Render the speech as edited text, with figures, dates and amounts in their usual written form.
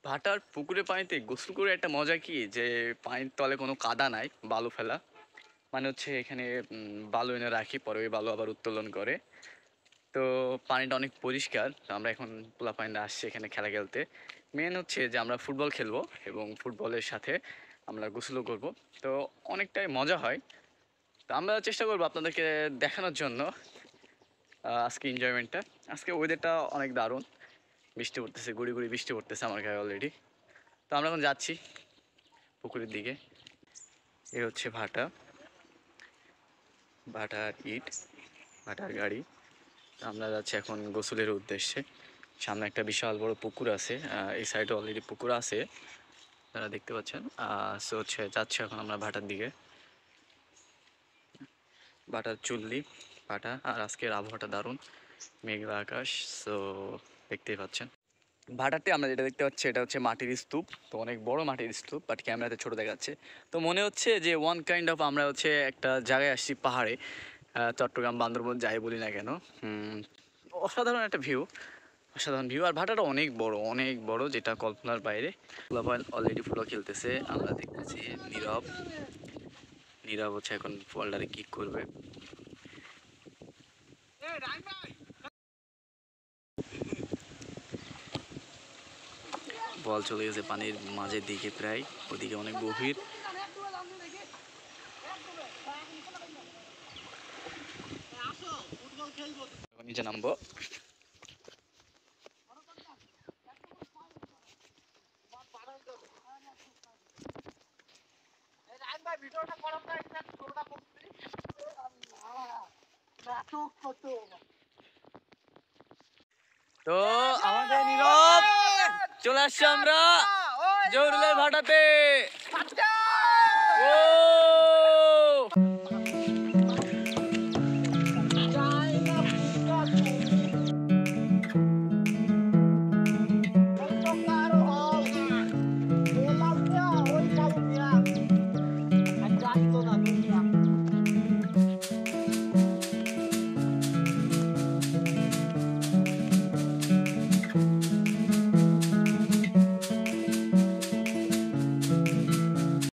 ভাটার পুকুরের পানিতে গোসল করে একটা মজা কি যে পানির তলে কোনো কাদা নাই, বালু ফেলা। মানে হচ্ছে এখানে বালু এনে রাখি, পরে ওই বালু আবার উত্তোলন করে। তো পানিটা অনেক পরিষ্কার। তো আমরা এখন পোলাপাইনরা আসছি এখানে খেলা খেলতে। মেন হচ্ছে যে আমরা ফুটবল খেলবো এবং ফুটবলের সাথে আমরা গোসলও করব। তো অনেকটাই মজা হয়। তো আমরা চেষ্টা করবো আপনাদেরকে দেখানোর জন্য আজকে এনজয়মেন্টটা। আজকে ওয়েদারটা অনেক দারুণ, বৃষ্টি পড়তেছে, গুড়ি গুড়ি বৃষ্টি পড়তেছে আমার গায়ে অলরেডি। তো আমরা এখন যাচ্ছি পুকুরের দিকে। এ হচ্ছে ভাটা, ভাটার ইট, ভাটার গাড়ি। তো আমরা যাচ্ছি এখন গোসলের উদ্দেশ্যে। সামনে একটা বিশাল বড় পুকুর আছে, এই সাইডে অলরেডি পুকুর আছে, আপনারা দেখতে পাচ্ছেন। সো হচ্ছে যাচ্ছি এখন আমরা ভাটার দিকে। ভাটার চুল্লি, ভাটা। আর আজকের আবহাওয়াটা দারুণ, মেঘলা আকাশ। সো দেখতেই পাচ্ছেন ভাটাতে আমরা যেটা দেখতে পাচ্ছি এটা হচ্ছে মাটির স্তূপ। তো অনেক বড় মাটির স্তূপ, বাট ক্যামেরাতে ছোট দেখাচ্ছে। তো মনে হচ্ছে যে ওয়ান কাইন্ড অফ আমরা হচ্ছে একটা জায়গায় আসছি পাহাড়ে, চট্টগ্রাম বান্দরবন যাই বলি না কেন। অসাধারণ একটা ভিউ, অসাধারণ ভিউ। আর ভাটাটা অনেক বড়, অনেক বড়, যেটা কল্পনার বাইরে। ফুলাপাইন অলরেডি ফুলো খেলতেছে, আমরা দেখতেছি নীরব। নীরব হচ্ছে এখন বলটারে কিক করবে। বল চলে গেছে পানির মাঝের দিকে, প্রায় ওদিকে অনেক গভীর। নিচে নামবো। তো আমাদের নীরব চলে আসছি আমরা জহুরুলের ভাটাতে। ও